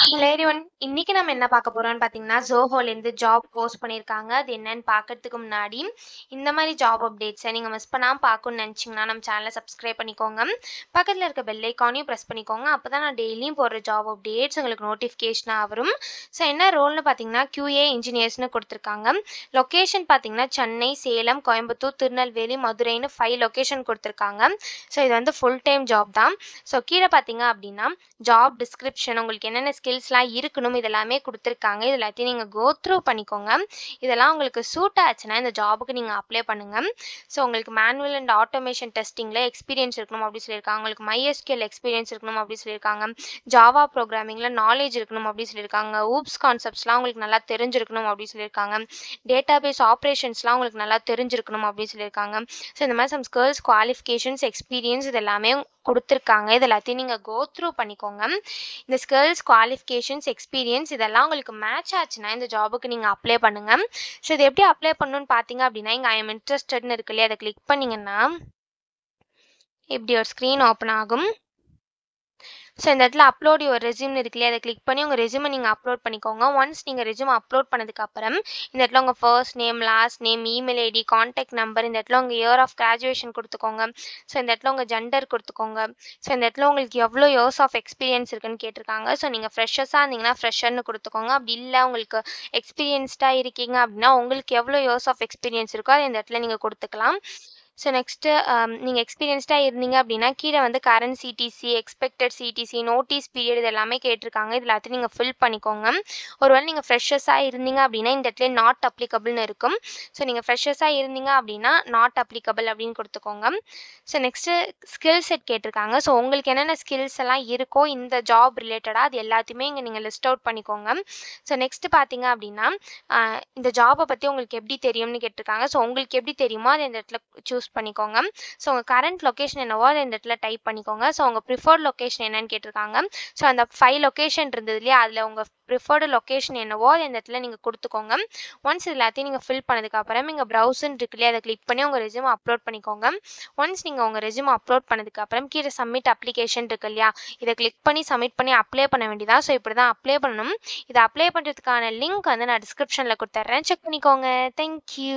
Hello everyone. இன்னைக்கு நம்ம என்ன பார்க்க போறோம்னு பார்த்தீங்கன்னா, Zohoலேருந்து ஜாப் போஸ்ட் பண்ணியிருக்காங்க. அது என்னன்னு பார்க்கறதுக்கு முன்னாடி, இந்த மாதிரி ஜாப் அப்டேட்ஸை நீங்க மிஸ் பண்ணாம பார்க்கணும்னு நினைச்சீங்கன்னா, நம்ம சேனலை சப்ஸ்கிரைப் பண்ணிக்கோங்க. பக்கத்துல இருக்க பெல் ஐக்கானையும் பிரஸ் பண்ணிக்கோங்க. அப்பதான் நான் டெய்லியும் போடுற ஜாப் அப்டேட்ஸ் உங்களுக்கு நோட்டிஃபிகேஷனா வரும். ஸோ என்ன ரோல்னு பார்த்தீங்கன்னா, QA இன்ஜினியர்ஸ்னு கொடுத்துருக்காங்க. லொகேஷன் பார்த்தீங்கன்னா, சென்னை, சேலம், கோயம்புத்தூர், திருநெல்வேலி, மதுரைன்னு 5 லொகேஷன் கொடுத்துருக்காங்க. ஸோ இது வந்து ஃபுல் டைம் ஜாப் தான். ஸோ கீழே பார்த்தீங்க அப்படின்னா ஜாப் டிஸ்கிரிப்ஷன் உங்களுக்கு என்னென்ன ஸ்கில்ஸ்லாம் இருக்கணும் இதெல்லாமே கொடுத்துருக்காங்க. இது எல்லாத்தையும் நீங்கள் கோ த்ரூ பண்ணிக்கோங்க. இதெல்லாம் உங்களுக்கு சூட் ஆச்சுன்னா இந்த ஜாபுக்கு நீங்கள் அப்ளை பண்ணுங்கள். ஸோ உங்களுக்கு மேனுவல் அண்ட் ஆட்டோமேஷன் டெஸ்டிங்கில் எக்ஸ்பீரியன்ஸ் இருக்கணும் அப்படி சொல்லியிருக்காங்க. உங்களுக்கு MySQL எக்ஸ்பீரியன்ஸ் இருக்கணும் அப்படி சொல்லியிருக்காங்க. ஜாவா ப்ரோக்ராமிங்கில் நாலேஜ் இருக்கணும் அப்படி சொல்லியிருக்காங்க. ஊப்ஸ் கான்செப்ட்ஸ்லாம் உங்களுக்கு நல்லா தெரிஞ்சிருக்கணும் அப்படி சொல்லியிருக்காங்க. டேட்டாபேஸ் ஆப்ரேஷன்ஸ்லாம் உங்களுக்கு நல்லா தெரிஞ்சிருக்கணும் அப்படின்னு சொல்லியிருக்காங்க. ஸோ இந்த மாதிரி சம் ஸ்கில்ஸ், குவாலிஃபிகேஷன்ஸ், எக்ஸ்பீரியன்ஸ் இது எல்லாமே கொடுத்துருக்காங்க. இது எல்லாத்தையும் நீங்கள் கோ த்ரூ பண்ணிக்கோங்க. இந்த ஸ்கில்ஸ், குவாலிஃபிகேஷன்ஸ், எக்ஸ்பீரியன்ஸ் இதெல்லாம் உங்களுக்கு மேட்ச் ஆச்சுன்னா இந்த ஜாபுக்கு நீங்கள் அப்ளை பண்ணுங்கள். ஸோ இது எப்படி அப்ளை பண்ணணும்னு பார்த்தீங்க அப்படின்னா, இங்கே ஐ எம் இன்ட்ரெஸ்டட்னு இருக்கு இல்லையா, அதை கிளிக் பண்ணிங்கன்னா இப்படி ஒரு ஸ்க்ரீன் ஓப்பன் ஆகும். ஸோ இந்த இடத்துல அப்லோட் யுவர் ரெஸ்யூம்னு இருக்கு இல்லையா, அதை கிளிக் பண்ணி உங்கள் ரெஸ்யூமை நீங்கள் அப்லோட் பண்ணிக்கோங்க. ஒன்ஸ் நீங்கள் ரெஸ்யூம் அப்லோட் பண்ணதுக்கப்புறம் இந்த இடத்துல உங்கள் first name, last name, email ID, contact number, இந்த இடத்துல உங்கள் இயர் ஆஃப் கிராஜுவேஷன் கொடுத்துக்கோங்க. ஸோ இந்த இடத்துல உங்கள் ஜெண்டர் கொடுத்துக்கோங்க. ஸோ இந்த இடத்துல உங்களுக்கு எவ்வளோ இயர்ஸ் ஆஃப் எக்ஸ்பீரியன்ஸ் இருக்குன்னு கேட்டிருக்காங்க. ஸோ நீங்கள் ஃப்ரெஷர்ஸாக இருந்தீங்கன்னா ஃப்ரெஷர்னு கொடுத்துக்கோங்க. அப்படி இல்லை உங்களுக்கு எக்ஸ்பீரியன்ஸ்டாக இருக்கீங்க அப்படின்னா உங்களுக்கு எவ்வளோ இயர்ஸ் ஆஃப் எக்ஸ்பீரியன்ஸ் இருக்கோ அதை இந்த இடத்துல நீங்கள் கொடுத்துக்கலாம். ஸோ நெக்ஸ்ட்டு நீங்கள் எக்ஸ்பீரியன்ஸ்டாக இருந்தீங்க அப்படின்னா கீழே வந்து current CTC, expected CTC, notice period இது எல்லாமே கேட்டிருக்காங்க. இது எல்லாத்தையும் நீங்கள் ஃபில் பண்ணிக்கோங்க. ஒருவேளை நீங்கள் ஃப்ரெஷர்ஸாக இருந்தீங்க அப்படின்னா இந்த இடத்துல நாட் அப்ளிகபிள்னு இருக்கும். ஸோ நீங்கள் ஃப்ரெஷர்ஸாக இருந்தீங்க அப்படின்னா நாட் அப்ளிகபிள் அப்படின்னு கொடுத்துக்கோங்க. ஸோ நெக்ஸ்ட்டு ஸ்கில் செட் கேட்டிருக்காங்க. ஸோ உங்களுக்கு என்னென்ன ஸ்கில்ஸ் எல்லாம் இருக்கோ இந்த ஜாப் ரிலேட்டடாக அது எல்லாத்தையுமே இங்கே நீங்கள் லிஸ்ட் அவுட் பண்ணிக்கோங்க. ஸோ நெக்ஸ்ட்டு பார்த்தீங்க அப்படின்னா இந்த ஜாபை பற்றி உங்களுக்கு எப்படி தெரியும்னு கேட்டிருக்காங்க. ஸோ உங்களுக்கு எப்படி தெரியுமோ அதை இந்த இடத்துல சூஸ் பண்ணிக்கோங்க. ஸோ உங்கள் கரண்ட் லொக்கேஷன் என்னவோ அதை இந்த இடத்துல டைப் பண்ணிக்கோங்க. ஸோ உங்கள் ப்ரிஃபர்ட் லொக்கேஷன் என்னன்னு கேட்டிருக்காங்க. ஸோ அந்த 5 லொக்கேஷன் இருந்தது இல்லையா, அதில் உங்கள் ப்ரிஃபர்டு லொக்கேஷன் என்னவோ அதை இந்த இடத்துல நீங்கள் கொடுத்துக்கோங்க. ஒன்ஸ் இது எல்லாத்தையும் நீங்கள் ஃபில் பண்ணதுக்கப்புறம் இங்கே ப்ரௌசன் இருக்கு இல்லையா, அதை கிளிக் பண்ணி உங்கள் ரெஸ்யூம் அப்லோட் பண்ணிக்கோங்க. ஒன்ஸ் நீங்கள் உங்கள் ரெஸ்யூம் அப்லோட் பண்ணதுக்கப்புறம் கீழே சப்மிட் அப்ளிகேஷன் இருக்கு இல்லையா, இதை கிளிக் பண்ணி சப்மிட் பண்ணி அப்ளை பண்ண வேண்டியதான். ஸோ இப்படி தான் அப்ளை பண்ணணும். இதை அப்ளை பண்ணுறதுக்கான லிங்க் வந்து நான் டிஸ்கிரிப்ஷனில் கொடுத்துட்றேன். செக் பண்ணிக்கோங்க. தேங்க்யூ.